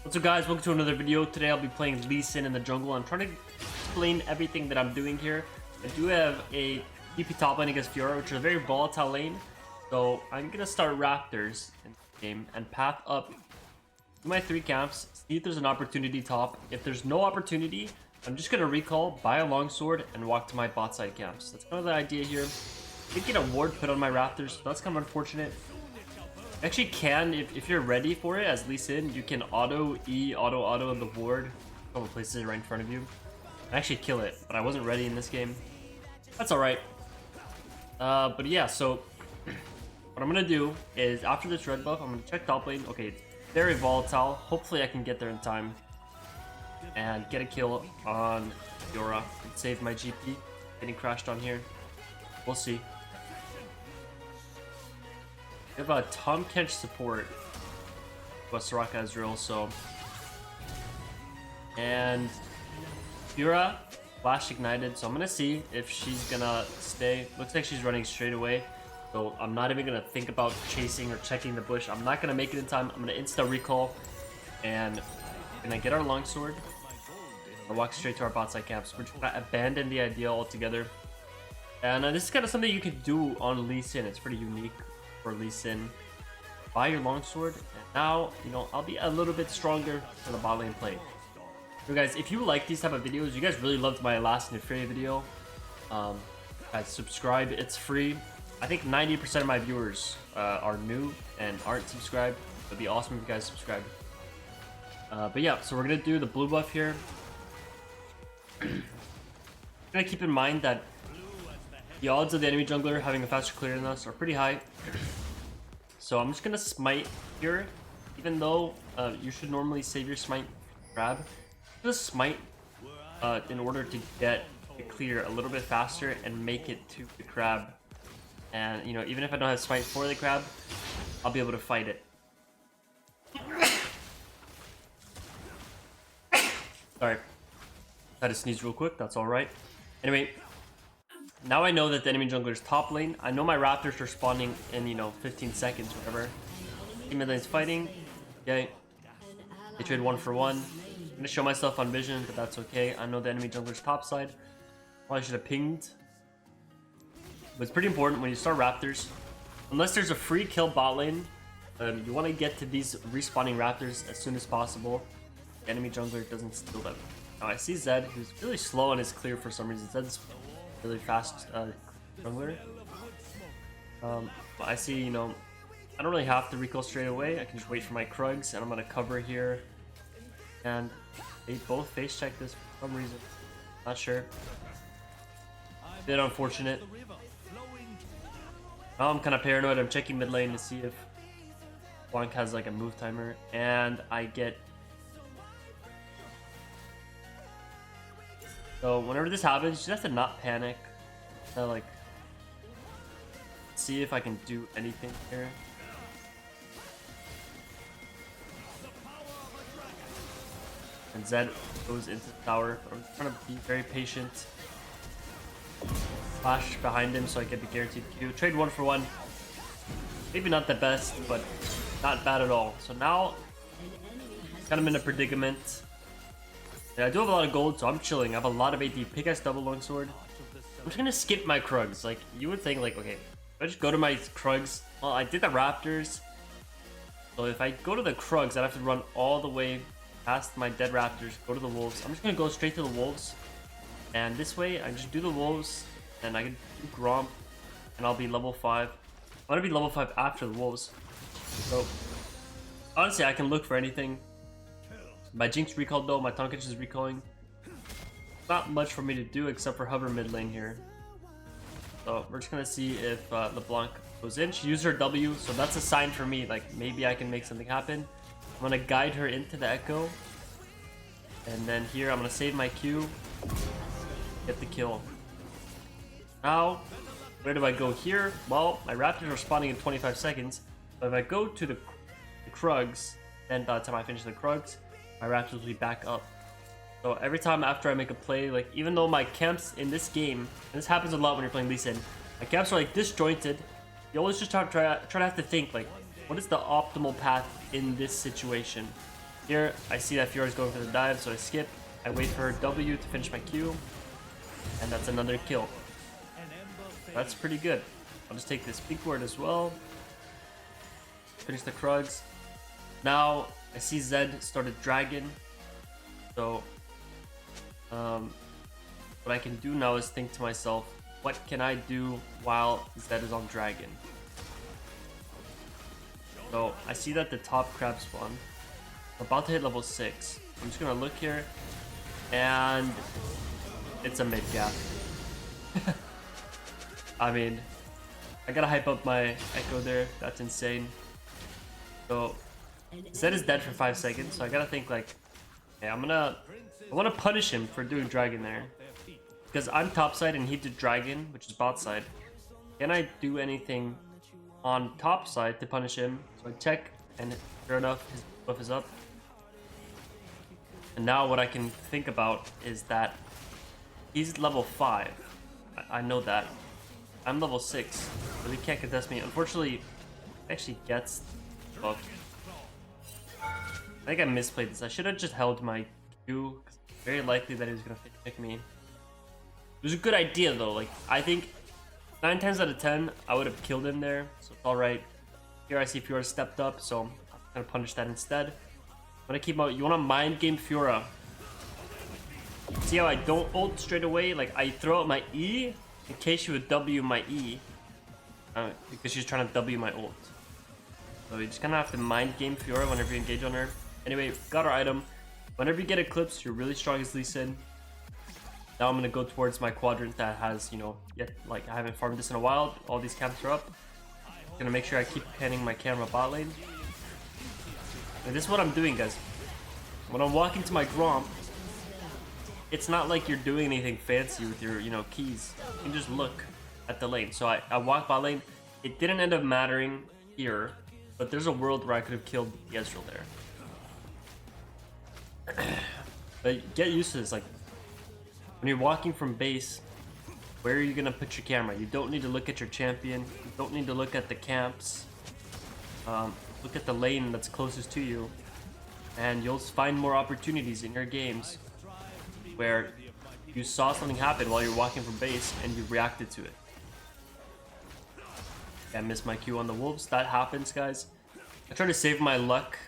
What's up, guys? Welcome to another video. Today I'll be playing Lee Sin in the jungle. I'm trying to explain everything that I'm doing here. I do have a DP top lane against Fiora, which is a very volatile lane. So I'm gonna start Raptors in this game and path up to my 3 camps, see if there's an opportunity top. If there's no opportunity, I'm just gonna recall, buy a longsword, and walk to my bot side camps. That's kind of the idea here. I did get a ward put on my Raptors, so that's kind of unfortunate. Actually can, if you're ready for it as Lee Sin, you can auto the ward. A couple places right in front of you. And actually kill it, but I wasn't ready in this game. That's alright. But yeah, so what I'm gonna do is after this red buff, I'm gonna check top lane. Okay, it's very volatile. Hopefully I can get there in time and get a kill on Fiora and save my GP getting crashed on here. We'll see. We have a Tom Kench support with Soraka Ezreal, so. And Fiora flash ignited, so I'm gonna see if she's gonna stay. Looks like she's running straight away, so I'm not even gonna think about chasing or checking the bush. I'm not gonna make it in time. I'm gonna insta recall and gonna get our longsword and walk straight to our bot side camps. We're just gonna abandon the idea altogether. And this is kind of something you can do on Lee Sin. It's pretty unique. For Lee Sin. Buy your longsword, and now I'll be a little bit stronger for the bot lane play. So guys, if you like these type of videos, you guys really loved my last Neferi video, guys, subscribe. It's free. I think 90% of my viewers are new and aren't subscribed. It'd be awesome if you guys subscribe. But yeah, so we're gonna do the blue buff here. Gonna keep in mind that the odds of the enemy jungler having a faster clear than us are pretty high. So I'm just gonna smite here, even though you should normally save your smite grab. Just smite in order to get the clear a little bit faster and make it to the crab. And even if I don't have smite for the crab, I'll be able to fight it. Sorry, had to sneeze real quick. That's all right. Anyway. Now I know that the enemy jungler is top lane. I know my Raptors are spawning in 15 seconds, whatever. Team mid lane's fighting. Okay. They trade 1 for 1. I'm gonna show myself on vision, but that's okay. I know the enemy jungler's top side. Probably should have pinged. But it's pretty important when you start Raptors. Unless there's a free kill bot lane, you want to get to these respawning Raptors as soon as possible. The enemy jungler doesn't steal them. Now I see Zed, who's really slow on his clear for some reason. Zed's really fast jungler. But I see, I don't really have to recall straight away. I can just wait for my Krugs, and I'm gonna cover here. And they both face check this for some reason. Not sure. Bit unfortunate. Now I'm kind of paranoid. I'm checking mid lane to see if Blanc has like a move timer, and I get. So whenever this happens, you just have to not panic. Like, see if I can do anything here. And Zed goes into the tower. I'm trying to be very patient. Flash behind him so I get the guaranteed Q. Trade 1 for 1. Maybe not the best, but not bad at all. So now, kind of in a predicament. Yeah, I do have a lot of gold, so I'm chilling. I have a lot of AD. Pickaxe double longsword. I'm just gonna skip my Krugs. Like, you would think, like, okay, if I just go to my Krugs. Well, I did the Raptors. So if I go to the Krugs, I'd have to run all the way past my dead Raptors, go to the Wolves. I'm just gonna go straight to the Wolves. And this way, I just do the Wolves, and I can do Gromp, and I'll be level 5. I'm gonna be level 5 after the Wolves. So, honestly, I can look for anything. My Jinx recalled though, my Tonkish is recalling. Not much for me to do except for hover mid lane here. So we're just gonna see if LeBlanc goes in. She used her W, so that's a sign for me, like maybe I can make something happen. I'm gonna guide her into the Echo. And then here I'm gonna save my Q. Get the kill. Now, where do I go here? Well, my Raptors are spawning in 25 seconds. But if I go to the Krugs, then by the time I finish the Krugs, my Raptors will be back up. So every time after I make a play, like even though my camps in this game, and this happens a lot when you're playing Lee Sin, my camps are like disjointed. You always just try to have to think like, what is the optimal path in this situation? Here, I see that Fiora's going for the dive, so I skip. I wait for her W to finish my Q, and that's another kill. That's pretty good. I'll just take this big ward as well. Finish the Krugs. Now, I see Zed started Dragon, so what I can do now is think to myself, what can I do while Zed is on Dragon? So I see that the top crab spawn. I'm about to hit level 6. I'm just gonna look here, and it's a mid gap. I mean, I gotta hype up my Echo there. That's insane. So Zed is dead for 5 seconds, so I gotta think like, okay, I wanna punish him for doing Dragon there. Because I'm top side and he did Dragon, which is bot side. Can I do anything on top side to punish him? So I check, and sure enough, his buff is up. And now what I can think about is that he's level 5. I know that. I'm level 6, so he can't contest me. Unfortunately, he actually gets buffed. I think I misplayed this. I should have just held my Q, because it's very likely that he was going to pick me. It was a good idea though. Like, I think 9 times out of 10 I would have killed him there, so it's alright. Here I see Fiora stepped up, so I'm gonna punish that instead. I'm gonna keep out. You wanna mind game Fiora. See how I don't ult straight away? Like, I throw out my E in case she would W my E, because she's trying to W my ult. So you just kind of have to mind game Fiora whenever you engage on her. Anyway, got our item. Whenever you get Eclipse, you're really strong as Lee Sin. Now I'm gonna go towards my quadrant that has, you know, yet like I haven't farmed this in a while. All these camps are up. Gonna make sure I keep panning my camera bot lane. And this is what I'm doing, guys. When I'm walking to my Gromp, it's not like you're doing anything fancy with your, you know, keys. You can just look at the lane. So I walk bot lane. It didn't end up mattering here, but there's a world where I could have killed Yezreal there. But get used to this, like, when you're walking from base, where are you gonna put your camera? You don't need to look at your champion. You don't need to look at the camps. Look at the lane that's closest to you, and you'll find more opportunities in your games where you saw something happen while you're walking from base and you reacted to it. I missed my Q on the wolves. That happens, guys. I try to save my luck,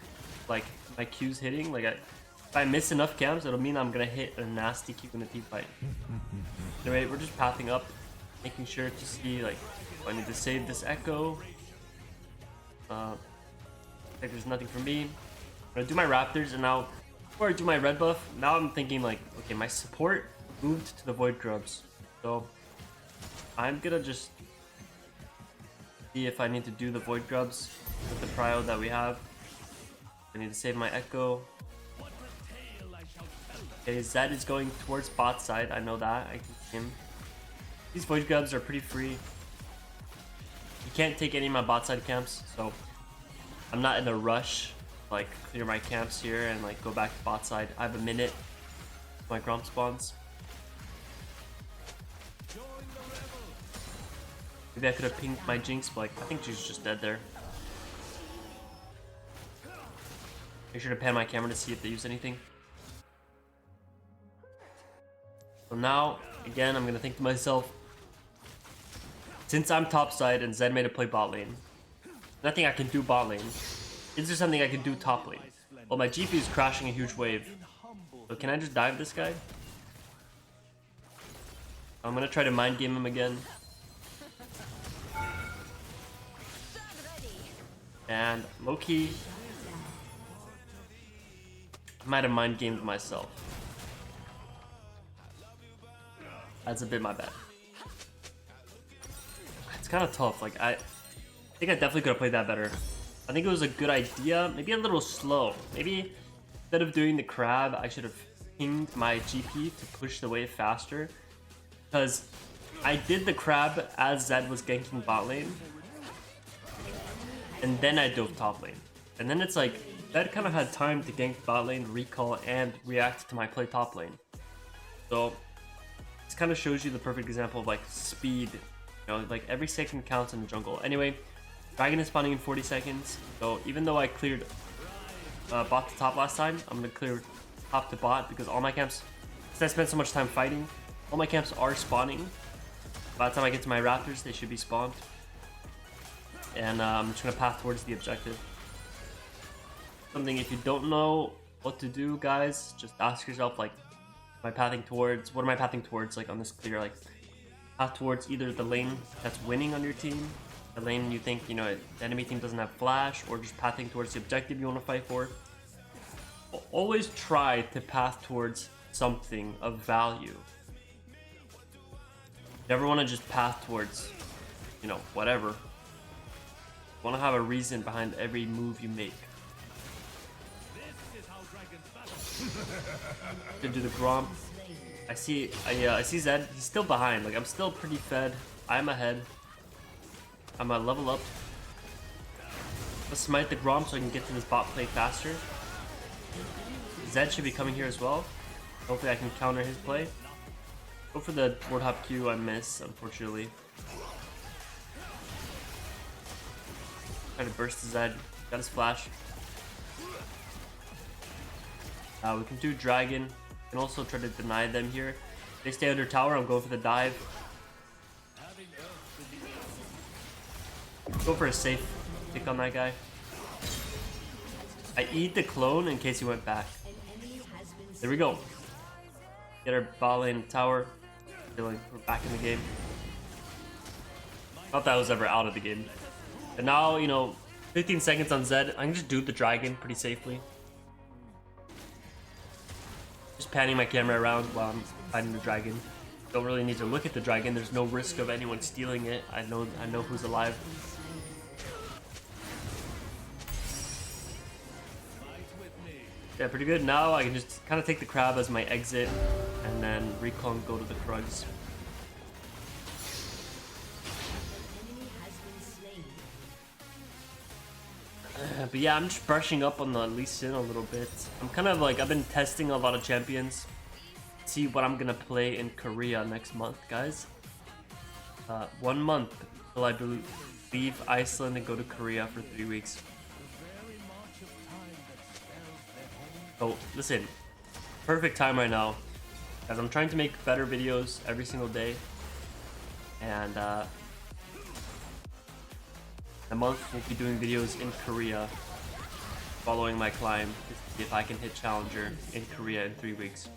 like my Q's hitting. Like, if I miss enough camps, it'll mean I'm gonna hit a nasty Q in the team fight. Anyway, we're just pathing up, making sure to see, like, if I need to save this Echo. Like, there's nothing for me. I'm gonna do my Raptors, and now, before I do my red buff, now I'm thinking like, okay, my support moved to the Void Grubs. So, I'm gonna just see if I need to do the Void Grubs with the prio that we have. I need to save my Echo. Okay, Zed is going towards bot side. I know that. I can see him. These Void Grubs are pretty free. You can't take any of my bot side camps, so I'm not in a rush. Like, clear my camps here and like go back to bot side. I have a minute. My Gromp spawns. Maybe I could have pinged my Jinx, but like, I think she's just dead there. Make sure to pan my camera to see if they use anything. So now, again, I'm gonna think to myself, since I'm top side and Zed made a play bot lane, nothing I can do bot lane. Is there something I can do top lane? Well, my GP is crashing a huge wave. So can I just dive this guy? I'm gonna try to mind game him again. And low-key, I might have mind gamed myself. That's a bit my bad. It's kind of tough. Like, I think I definitely could have played that better. I think it was a good idea. Maybe a little slow. Maybe instead of doing the crab, I should have pinged my GP to push the wave faster. Because I did the crab as Zed was ganking bot lane. And then I dove top lane. And then it's like, Zed kind of had time to gank bot lane, recall, and react to my play top lane. So, this kind of shows you the perfect example of like speed. You know, like every second counts in the jungle. Anyway, Dragon is spawning in 40 seconds. So even though I cleared bot to top last time, I'm gonna clear top to bot because all my camps, since I spent so much time fighting, all my camps are spawning. By the time I get to my raptors, they should be spawned. And I'm just gonna path towards the objective. Something, if you don't know what to do, guys, just ask yourself, like, am I pathing towards, what am I pathing towards, like, on this clear? Like, path towards either the lane that's winning on your team, the lane you think, you know, the enemy team doesn't have flash, or just pathing towards the objective you want to fight for. Always try to path towards something of value. Never want to just path towards, you know, whatever. You want to have a reason behind every move you make. To do the Gromp. I see Zed. He's still behind. Like, I'm still pretty fed. I'm ahead. I'm a level up. Let's smite the Gromp so I can get to this bot play faster. Zed should be coming here as well. Hopefully I can counter his play. Go for the ward hop Q. I miss, unfortunately. Try to burst Zed. Got his flash. We can do Dragon. We can also try to deny them here. They stay under tower. I'm going for the dive. Go for a safe pick on that guy. I eat the clone in case he went back. There we go. Get our bot lane tower. We're back in the game. Not that I was ever out of the game. But now, you know, 15 seconds on Zed. I can just do the dragon pretty safely. Just panning my camera around while I'm fighting the dragon. Don't really need to look at the dragon. There's no risk of anyone stealing it. I know who's alive. Yeah, pretty good. Now I can just kind of take the crab as my exit and then recall and go to the Krugs. But yeah, I'm just brushing up on the Lee Sin a little bit. I'm kind of like, I've been testing a lot of champions. See what I'm gonna play in Korea next month, guys. 1 month till I leave Iceland and go to Korea for 3 weeks. So listen, perfect time right now, as I'm trying to make better videos every single day, and a month we'll be doing videos in Korea, following my climb to see if I can hit Challenger in Korea in 3 weeks.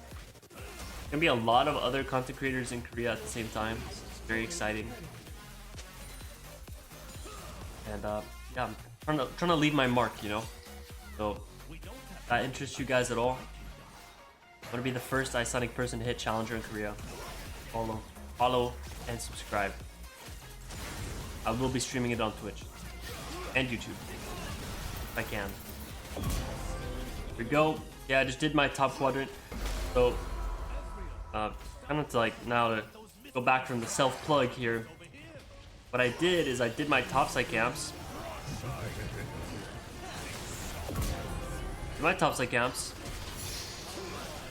There's gonna be a lot of other content creators in Korea at the same time. It's very exciting, and yeah, I'm trying to leave my mark, you know. So if that interests you guys at all, I want to be the first Isonic person to hit Challenger in Korea. Follow, and subscribe. I will be streaming it on Twitch and YouTube if I can. Here we go. Yeah, I just did my top quadrant. So kind of to like now to go back from the self plug here. What I did is I did my topside camps. My topside camps,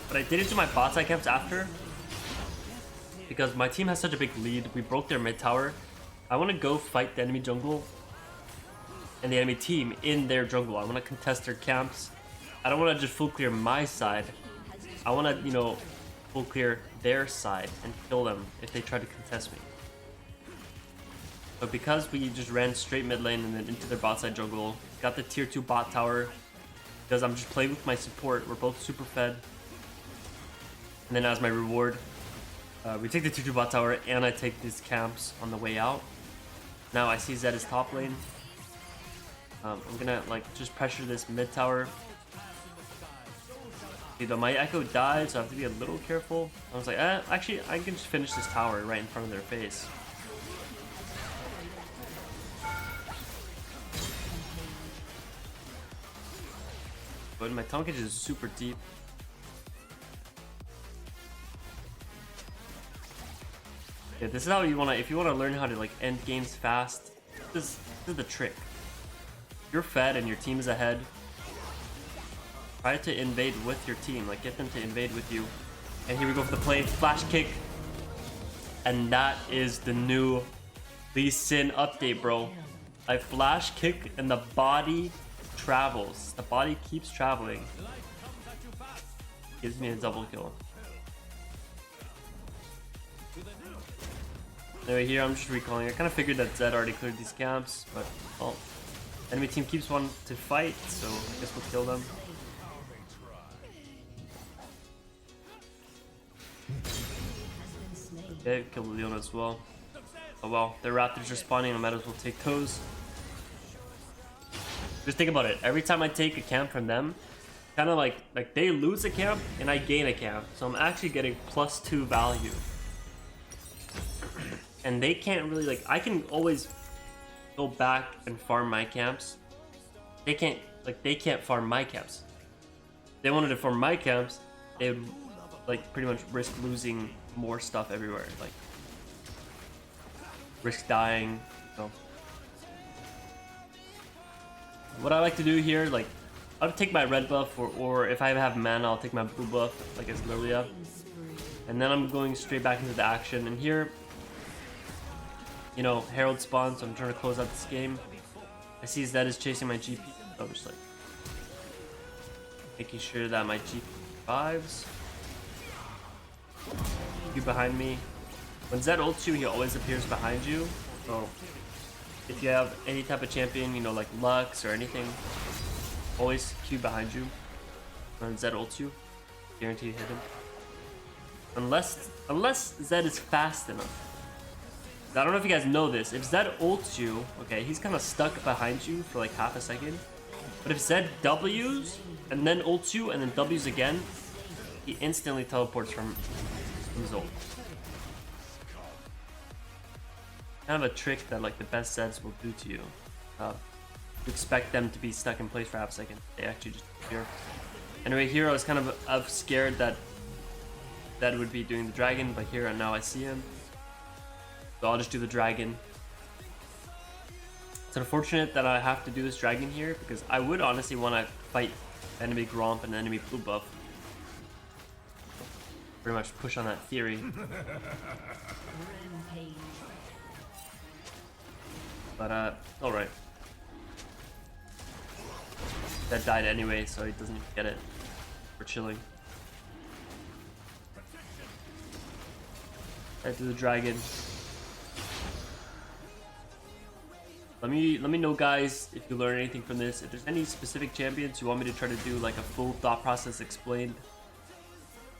but I didn't do my bot side camps after because my team has such a big lead. We broke their mid tower. I want to go fight the enemy jungle and the enemy team in their jungle. I want to contest their camps. I don't want to just full clear my side. I want to, you know, full clear their side and kill them if they try to contest me. But because we just ran straight mid lane and then into their bot side jungle, got the tier 2 bot tower. Because I'm just playing with my support. We're both super fed. And then as my reward, we take the 2-2 bot tower and I take these camps on the way out. Now I see Zed is top lane. I'm gonna like just pressure this mid tower. See, though my echo died, so I have to be a little careful. I was like, actually I can just finish this tower right in front of their face. But my Tonkage is super deep. Yeah, this is how you wanna, if you wanna learn how to like end games fast, this is the trick. You're fed and your team is ahead. Try to invade with your team, like get them to invade with you. And here we go for the play, flash kick. And that is the new Lee Sin update, bro. I flash kick and the body travels. The body keeps traveling. Gives me a double kill. Anyway, here I'm just recalling. I kind of figured that Zed already cleared these camps, but well, enemy team keeps wanting to fight, so I guess we'll kill them. Okay, killed the Leona as well. Oh well, the Raptors are spawning, I might as well take those. Just think about it. Every time I take a camp from them, kind of like they lose a camp and I gain a camp, so I'm actually getting +2 value. And they can't really I can always go back and farm my camps. They can't farm my camps. If they wanted to farm my camps, they would pretty much risk losing more stuff everywhere, risk dying. So what I like to do here, I'll take my red buff, or if I have mana, I'll take my blue buff, like as Lilia, and then I'm going straight back into the action. And here, you know, Herald spawns, so I'm trying to close out this game. I see Zed is chasing my GP, so I'm just making sure that my GP survives. You behind me. When Zed ults you, he always appears behind you. So if you have any type of champion, you know, like Lux or anything, always Q behind you. When Zed ults you, guarantee to hit him. Unless Zed is fast enough. I don't know if you guys know this. If Zed ults you, okay, he's kind of stuck behind you for like half a second. But if Zed W's and then ults you and then W's again, he instantly teleports from his ult. Kind of a trick that the best Zeds will do to you. You expect them to be stuck in place for half a second. They actually just appear. Anyway, here I was kind of scared that Zed would be doing the dragon, but here and now I see him. So I'll just do the dragon. It's unfortunate that I have to do this dragon here, because I would honestly want to fight enemy Gromp and enemy blue buff. Pretty much push on that theory. But alright. That died anyway, so he doesn't even get it. We're chilling. Right to the dragon. Let me know, guys, if you learn anything from this. If there's any specific champions you want me to try to do a full thought process explained,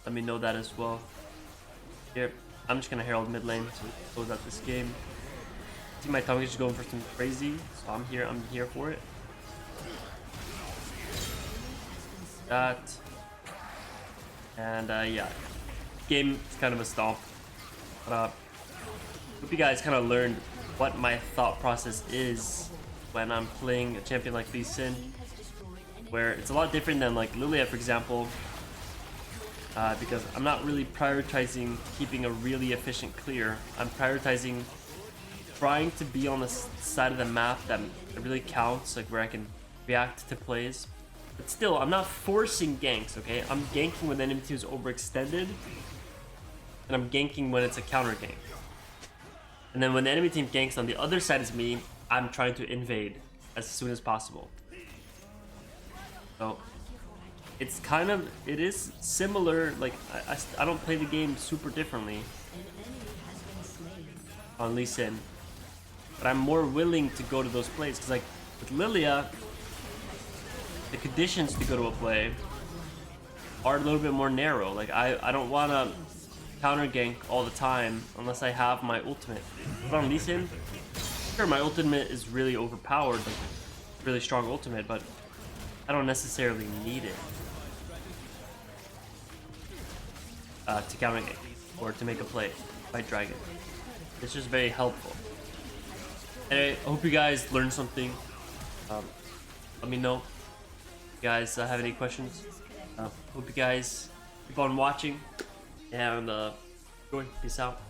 let me know that as well. Here, I'm just gonna Herald mid lane to close out this game. See, my tongue is just going for some crazy, so I'm here for it. That, and yeah, game is kind of a stomp. But hope you guys kind of learned what my thought process is when I'm playing a champion like Lee Sin, where it's a lot different than Lilia, for example, because I'm not really prioritizing keeping a really efficient clear. I'm prioritizing trying to be on the side of the map that really counts, where I can react to plays. But still, I'm not forcing ganks, okay? I'm ganking when the enemy team is overextended, and I'm ganking when it's a counter gank. And then when the enemy team ganks on the other side as me, I'm trying to invade as soon as possible. So it is similar. I don't play the game super differently on Lee Sin, but I'm more willing to go to those plays, because with Lilia, the conditions to go to a play are a little bit more narrow. I don't want to counter gank all the time unless I have my ultimate. But on Lee Sin, sure, my ultimate is really overpowered, really strong ultimate, but I don't necessarily need it to counter gank or to make a play, fight dragon. It's just very helpful. Anyway, I hope you guys learned something. Let me know if you guys have any questions. Hope you guys keep on watching, and enjoy. Peace out.